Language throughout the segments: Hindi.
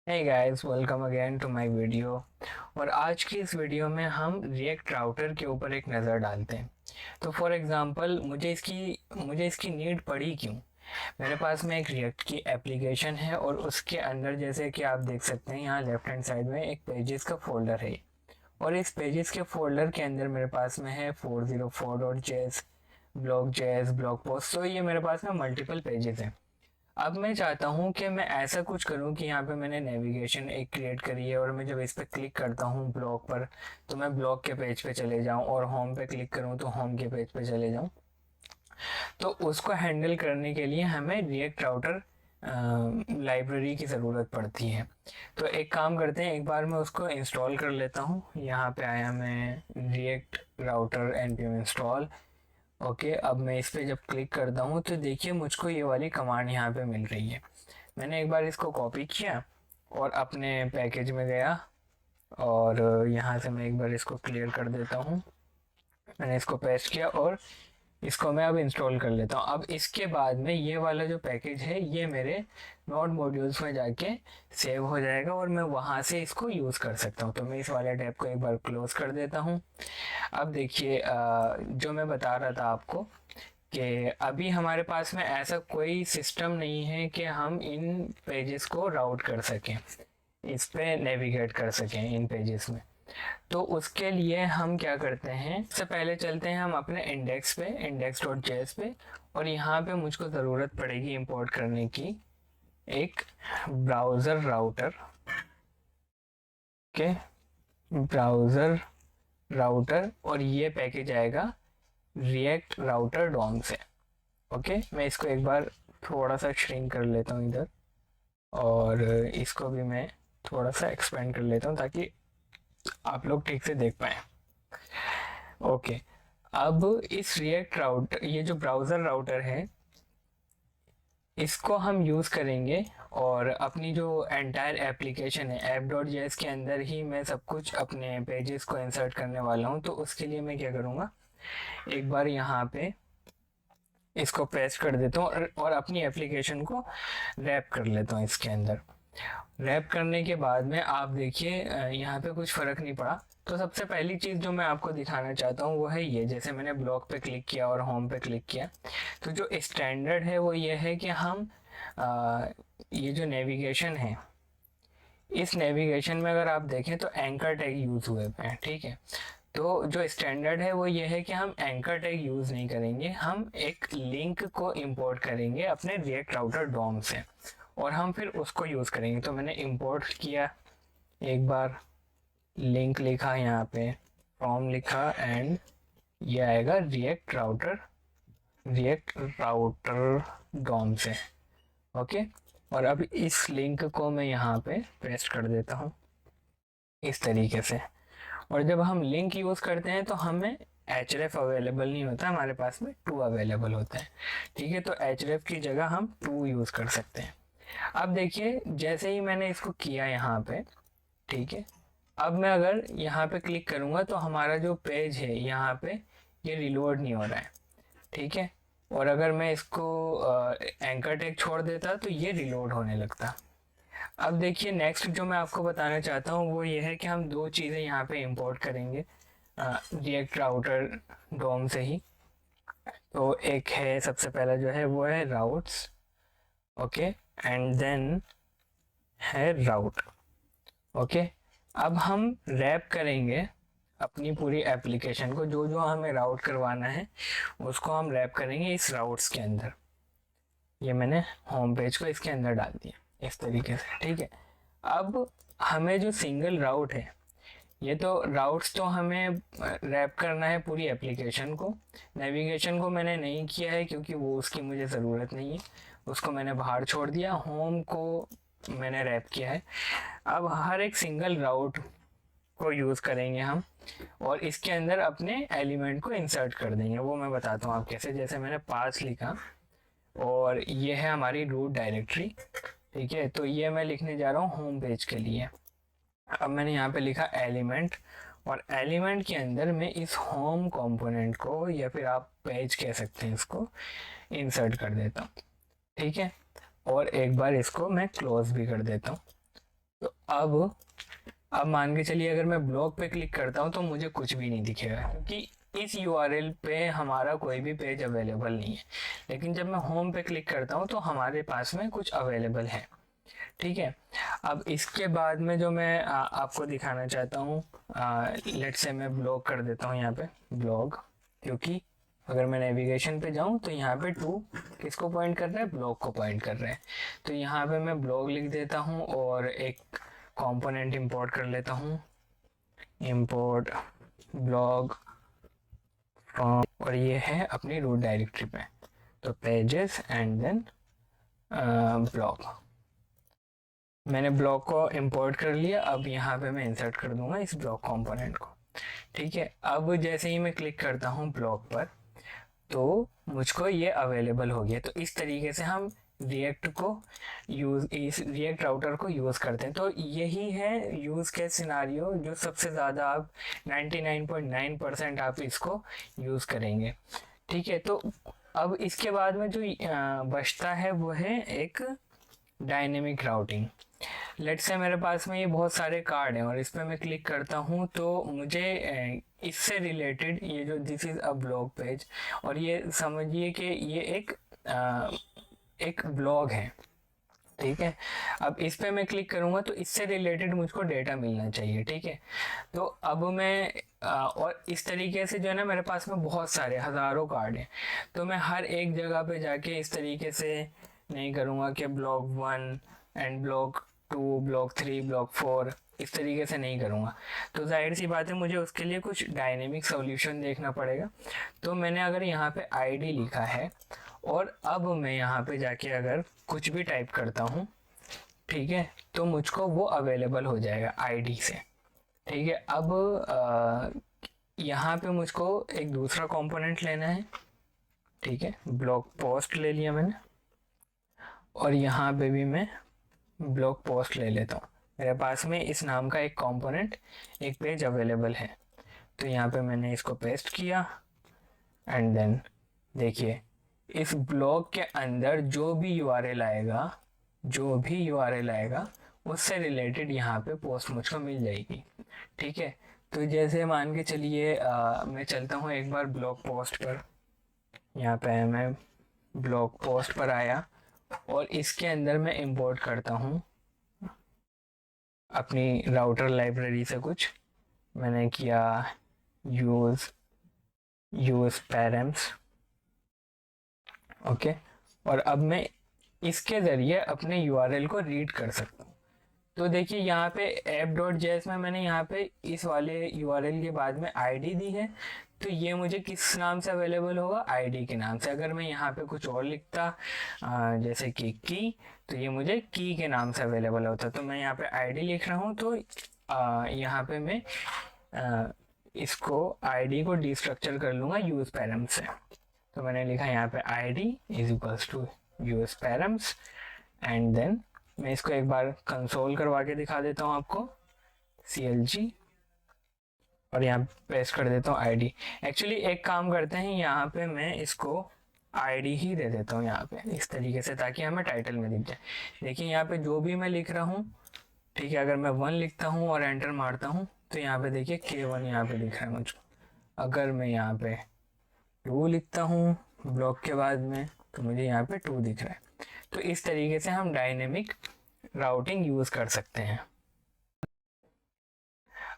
Hey guys, welcome again to my video. और आज की इस वीडियो में हम रिएक्ट राउटर के ऊपर एक नज़र डालते हैं। तो फॉर एग्जांपल मुझे इसकी नीड पड़ी क्यों। मेरे पास में एक रिएक्ट की एप्लीकेशन है और उसके अंदर जैसे कि आप देख सकते हैं यहाँ लेफ्ट हैंड साइड में एक पेजेस का फोल्डर है। और इस पेजेस के फोल्डर के अंदर मेरे पास में है 404.js, ब्लॉक ब्लॉग पोस्ट। तो ये मेरे पास में मल्टीपल पेजेस हैं। अब मैं चाहता हूँ कि मैं ऐसा कुछ करूँ कि यहाँ पे मैंने नेविगेशन एक क्रिएट करी है और मैं जब इस पर क्लिक करता हूँ ब्लॉग पर, तो मैं ब्लॉग के पेज पे चले जाऊँ, और होम पे क्लिक करूँ तो होम के पेज पे चले जाऊँ। तो उसको हैंडल करने के लिए हमें रिएक्ट राउटर लाइब्रेरी की ज़रूरत पड़ती है। तो एक काम करते हैं, एक बार मैं उसको इंस्टॉल कर लेता हूँ। यहाँ पे आया मैं react router npm install. Okay, अब मैं इस पे जब क्लिक करता हूँ तो देखिए मुझको ये वाली कमांड यहाँ पे मिल रही है। मैंने एक बार इसको कॉपी किया और अपने पैकेज में गया, और यहाँ से मैं एक बार इसको क्लियर कर देता हूँ। मैंने इसको पेस्ट किया और इसको मैं अब इंस्टॉल कर लेता हूँ। अब इसके बाद में ये वाला जो पैकेज है ये मेरे नोड मॉड्यूल्स में जाके सेव हो जाएगा और मैं वहाँ से इसको यूज़ कर सकता हूँ। तो मैं इस वाले टैब को एक बार क्लोज कर देता हूँ। अब देखिए, जो मैं बता रहा था आपको कि अभी हमारे पास में ऐसा कोई सिस्टम नहीं है कि हम इन पेजेस को राउट कर सकें, इस पे नेविगेट कर सकें इन पेजेस में। तो उसके लिए हम क्या करते हैं, सबसे पहले चलते हैं हम अपने इंडेक्स पे, index.js पे। और यहाँ पे मुझको ज़रूरत पड़ेगी इंपोर्ट करने की एक ब्राउज़र राउटर के, ब्राउज़र राउटर, और ये पैकेज आएगा रिएक्ट राउटर डॉम से। ओके, मैं इसको एक बार थोड़ा सा श्रिंक कर लेता हूँ इधर, और इसको भी मैं थोड़ा सा एक्सपेंड कर लेता हूँ ताकि आप लोग ठीक से देख पाएँ। ओके, अब इस रिएक्ट राउटर, ये जो ब्राउज़र राउटर है, इसको हम यूज़ करेंगे और अपनी जो एंटायर एप्लीकेशन है app.js के अंदर ही मैं सब कुछ अपने पेजेस को इंसर्ट करने वाला हूँ। तो उसके लिए मैं क्या करूँगा, एक बार यहाँ पे इसको पेस्ट कर देता हूँ और अपनी एप्लीकेशन को रैप कर लेता हूँ इसके अंदर। रैप करने के बाद में आप देखिए यहाँ पे कुछ फ़र्क नहीं पड़ा। तो सबसे पहली चीज़ जो मैं आपको दिखाना चाहता हूँ वो है ये, जैसे मैंने ब्लॉग पे क्लिक किया और होम पे क्लिक किया, तो जो स्टैंडर्ड है वो ये है कि हम ये जो नेविगेशन है, इस नेविगेशन में अगर आप देखें तो एंकर टैग यूज़ हुए हैं। ठीक है, तो जो स्टैंडर्ड है वो ये है कि हम एंकर टैग यूज़ नहीं करेंगे, हम एक लिंक को इंपोर्ट करेंगे अपने रिएक्ट राउटर डॉम से और हम फिर उसको यूज़ करेंगे। तो मैंने इंपोर्ट किया, एक बार लिंक लिखा, यहाँ पे फ्रॉम लिखा, एंड ये आएगा रिएक्ट राउटर डॉम से। ओके, और अब इस लिंक को मैं यहाँ पे पेस्ट कर देता हूँ इस तरीके से। और जब हम लिंक यूज़ करते हैं तो हमें href अवेलेबल नहीं होता, हमारे पास में टू अवेलेबल होता है। ठीक है, तो href की जगह हम टू यूज़ कर सकते हैं। अब देखिए, जैसे ही मैंने इसको किया यहाँ पे, ठीक है, अब मैं अगर यहाँ पे क्लिक करूँगा तो हमारा जो पेज है यहाँ पे ये रिलोड नहीं हो रहा है। ठीक है, और अगर मैं इसको एंकर टैग छोड़ देता तो ये रिलोड होने लगता। अब देखिए, नेक्स्ट जो मैं आपको बताना चाहता हूँ वो ये है कि हम दो चीज़ें यहाँ पे इंपोर्ट करेंगे रिएक्ट राउटर डोम से ही। तो एक है, सबसे पहला जो है वो है राउट्स। ओके, एंड देन है राउट। ओके, अब हम रैप करेंगे अपनी पूरी एप्लीकेशन को, जो जो हमें राउट करवाना है उसको हम रैप करेंगे इस राउट्स के अंदर। ये मैंने होम पेज को इसके अंदर डाल दिया इस तरीके से। ठीक है, अब हमें जो सिंगल राउट है, ये तो राउट्स तो हमें रैप करना है पूरी एप्लीकेशन को। नेविगेशन को मैंने नहीं किया है क्योंकि वो उसकी मुझे ज़रूरत नहीं है, उसको मैंने बाहर छोड़ दिया। होम को मैंने रैप किया है। अब हर एक सिंगल राउट को यूज़ करेंगे हम और इसके अंदर अपने एलिमेंट को इंसर्ट कर देंगे। वो मैं बताता हूँ आप कैसे। जैसे मैंने पास लिखा और ये है हमारी रूट डायरेक्टरी। ठीक है, तो ये मैं लिखने जा रहा हूँ होम पेज के लिए। अब मैंने यहाँ पे लिखा एलिमेंट, और एलिमेंट के अंदर मैं इस होम कंपोनेंट को, या फिर आप पेज कह सकते हैं इसको, इंसर्ट कर देता हूँ। ठीक है, और एक बार इसको मैं क्लोज भी कर देता हूँ। अब मान के चलिए अगर मैं ब्लॉग पे क्लिक करता हूँ तो मुझे कुछ भी नहीं दिखेगा, क्योंकि इस यूआरएल पे हमारा कोई भी पेज अवेलेबल नहीं है। लेकिन जब मैं होम पे क्लिक करता हूँ तो हमारे पास में कुछ अवेलेबल है। ठीक है, अब इसके बाद में जो मैं आपको दिखाना चाहता हूँ, लेट्स से मैं ब्लॉग कर देता हूँ यहाँ पे ब्लॉग, क्योंकि अगर मैं नेविगेशन पे जाऊँ तो यहाँ पे टू किसको पॉइंट कर रहा है, ब्लॉग को पॉइंट कर रहा है। तो यहाँ पे मैं ब्लॉग लिख देता हूँ और एक कंपोनेंट इंपोर्ट कर लेता हूँ, इंपोर्ट ब्लॉग फ्रॉम, और ये है अपनी रूट डायरेक्टरी पे, तो पेजेस एंड देन ब्लॉग। मैंने ब्लॉक को इंपोर्ट कर लिया। अब यहाँ पे मैं इंसर्ट कर दूंगा इस ब्लॉक कंपोनेंट को। ठीक है, अब जैसे ही मैं क्लिक करता हूँ ब्लॉक पर तो मुझको ये अवेलेबल हो गया। तो इस तरीके से हम रिएक्ट को इस रिएक्ट राउटर को यूज़ करते हैं। तो यही है यूज़ केस सिनारियो जो सबसे ज़्यादा आप 99.9% आप इसको यूज़ करेंगे। ठीक है, तो अब इसके बाद में जो बचता है वो है एक डायनेमिक राउटिंग। लेट्स से मेरे पास में ये बहुत सारे कार्ड हैं और इस पर मैं क्लिक करता हूँ तो मुझे इससे रिलेटेड ये जो this is a blog page, और ये समझिए कि ये एक ब्लॉग है। ठीक है, अब इस पे मैं क्लिक करूँगा तो इससे रिलेटेड मुझको डेटा मिलना चाहिए। ठीक है, तो अब मैं और इस तरीके से जो है ना मेरे पास में बहुत सारे हज़ारों कार्ड हैं, तो मैं हर एक जगह पे जाके इस तरीके से नहीं करूँगा कि blog 1 and blog 2 blog 3 blog 4, इस तरीके से नहीं करूँगा। तो जाहिर सी बात है मुझे उसके लिए कुछ डायनेमिक सॉल्यूशन देखना पड़ेगा। तो मैंने अगर यहाँ पे आईडी लिखा है और अब मैं यहाँ पे जाके अगर कुछ भी टाइप करता हूँ, ठीक है, तो मुझको वो अवेलेबल हो जाएगा आईडी से। ठीक है, अब यहाँ पे मुझको एक दूसरा कंपोनेंट लेना है। ठीक है, ब्लॉग पोस्ट ले लिया मैंने और यहाँ पे भी मैं ब्लॉग पोस्ट ले लेता हूँ। मेरे पास में इस नाम का एक कंपोनेंट एक पेज अवेलेबल है, तो यहाँ पे मैंने इसको पेस्ट किया एंड देन देखिए इस ब्लॉग के अंदर जो भी यूआरएल आएगा उससे रिलेटेड यहाँ पे पोस्ट मुझको मिल जाएगी। ठीक है, तो जैसे मान के चलिए मैं चलता हूँ एक बार ब्लॉग पोस्ट पर। यहाँ पे मैं ब्लॉग पोस्ट पर आया और इसके अंदर मैं इंपोर्ट करता हूँ अपनी राउटर लाइब्रेरी से कुछ। मैंने किया यूज़ पैरम्स। ओके, और अब मैं इसके ज़रिए अपने यूआरएल को रीड कर सकता हूँ। तो देखिए यहाँ पे app.js में मैंने यहाँ पे इस वाले यूआरएल के बाद में आईडी दी है, तो ये मुझे किस नाम से अवेलेबल होगा, आईडी के नाम से। अगर मैं यहाँ पे कुछ और लिखता जैसे कि की, तो ये मुझे की के नाम से अवेलेबल होता। तो मैं यहाँ पे आईडी लिख रहा हूँ, तो यहाँ पे मैं इसको आईडी को डिस्ट्रक्चर कर लूँगा यूज़ पैरम से। तो मैंने लिखा यहाँ पे ID is equals to use params and then मैं इसको एक बार कंसोल करवा के दिखा देता हूँ आपको, CLG, और यहाँ पेस्ट कर देता हूँ आईडी। एक्चुअली एक काम करते हैं, यहाँ पे मैं इसको आईडी ही दे देता हूँ यहाँ पे इस तरीके से, ताकि हमें टाइटल में दिख जाए। देखिए यहाँ पे जो भी मैं लिख रहा हूँ, ठीक है, अगर मैं 1 लिखता हूँ और एंटर मारता हूँ तो यहाँ पे देखिए K1 यहाँ पे दिख रहा है मुझको। अगर मैं यहाँ पे 2 लिखता हूँ ब्लॉक के बाद में तो मुझे यहाँ पे 2 दिख रहा है। तो इस तरीके से हम डायनेमिक राउटिंग यूज़ कर सकते हैं।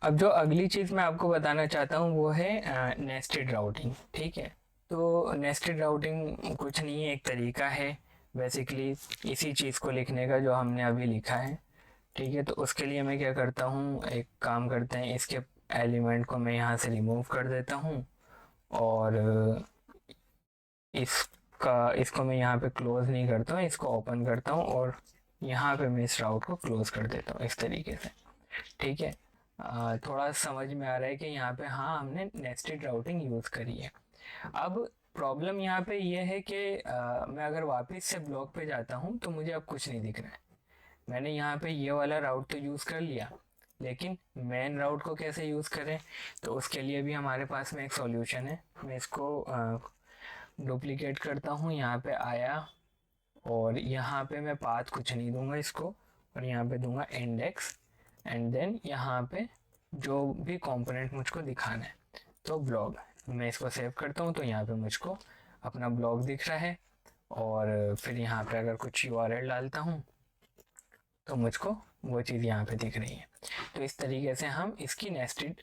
अब जो अगली चीज़ मैं आपको बताना चाहता हूँ वो है नेस्टेड राउटिंग। ठीक है, तो नेस्टेड राउटिंग कुछ नहीं है, एक तरीका है बेसिकली इसी चीज़ को लिखने का जो हमने अभी लिखा है। ठीक है, तो उसके लिए मैं क्या करता हूँ, एक काम करते हैं, इसके एलिमेंट को मैं यहाँ से रिमूव कर देता हूँ और इसको मैं यहाँ पे क्लोज नहीं करता हूँ, इसको ओपन करता हूँ और यहाँ पे मैं इस राउट को क्लोज कर देता हूँ इस तरीके से। ठीक है, थोड़ा समझ में आ रहा है कि यहाँ पे हाँ हमने नेस्टेड राउटिंग यूज़ करी है। अब प्रॉब्लम यहाँ पे ये है कि मैं अगर वापस से ब्लॉक पे जाता हूँ तो मुझे अब कुछ नहीं दिख रहा है। मैंने यहाँ पे ये वाला राउट तो यूज़ कर लिया, लेकिन मेन राउट को कैसे यूज़ करें, तो उसके लिए भी हमारे पास में एक सॉल्यूशन है। मैं इसको डुप्लीकेट करता हूँ, यहाँ पे आया और यहाँ पे मैं पाथ कुछ नहीं दूंगा इसको, और यहाँ पे दूंगा इंडेक्स एंड देन यहाँ पे जो भी कंपोनेंट मुझको दिखाना है, तो ब्लॉग मैं इसको सेव करता हूँ, तो यहाँ पे मुझको अपना ब्लॉग दिख रहा है। और फिर यहाँ पे अगर कुछ URL डालता हूँ तो मुझको वो चीज़ यहाँ पे दिख रही है। तो इस तरीके से हम इसकी नेस्टेड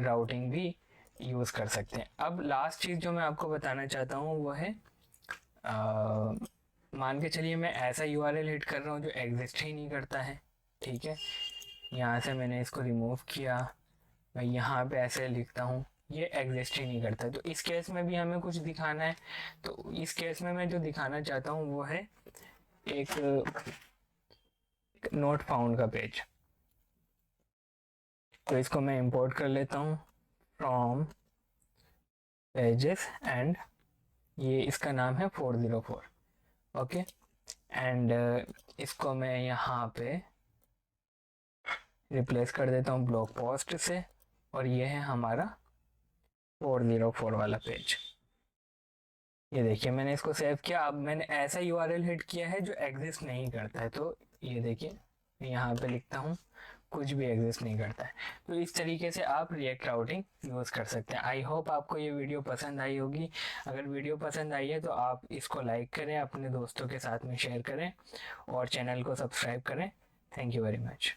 राउटिंग भी यूज़ कर सकते हैं। अब लास्ट चीज़ जो मैं आपको बताना चाहता हूँ वो है, मान के चलिए मैं ऐसा URL हिट कर रहा हूँ जो एग्जिस्ट ही नहीं करता है, ठीक है। यहाँ से मैंने इसको रिमूव किया, मैं यहाँ पे ऐसे लिखता हूँ, ये एग्जिस्ट ही नहीं करता। तो इस केस में भी हमें कुछ दिखाना है, तो इस केस में मैं जो दिखाना चाहता हूँ वो है एक नोट फाउंड का पेज। तो इसको मैं इंपोर्ट कर लेता हूँ फ्रॉम पेजेस, एंड ये इसका नाम है 404, ओके। एंड इसको मैं यहाँ पे रिप्लेस कर देता हूँ ब्लॉग पोस्ट से, और ये है हमारा 404 वाला पेज। ये देखिए मैंने इसको सेव किया। अब मैंने ऐसा URL हिट किया है जो एग्जिस्ट नहीं करता है, तो ये देखिए यहाँ पे लिखता हूँ कुछ भी एग्जिस्ट नहीं करता है। तो इस तरीके से आप रिएक्ट राउटिंग यूज़ कर सकते हैं। आई होप आपको ये वीडियो पसंद आई होगी। अगर वीडियो पसंद आई है तो आप इसको लाइक करें, अपने दोस्तों के साथ में शेयर करें और चैनल को सब्सक्राइब करें। Thank you very much.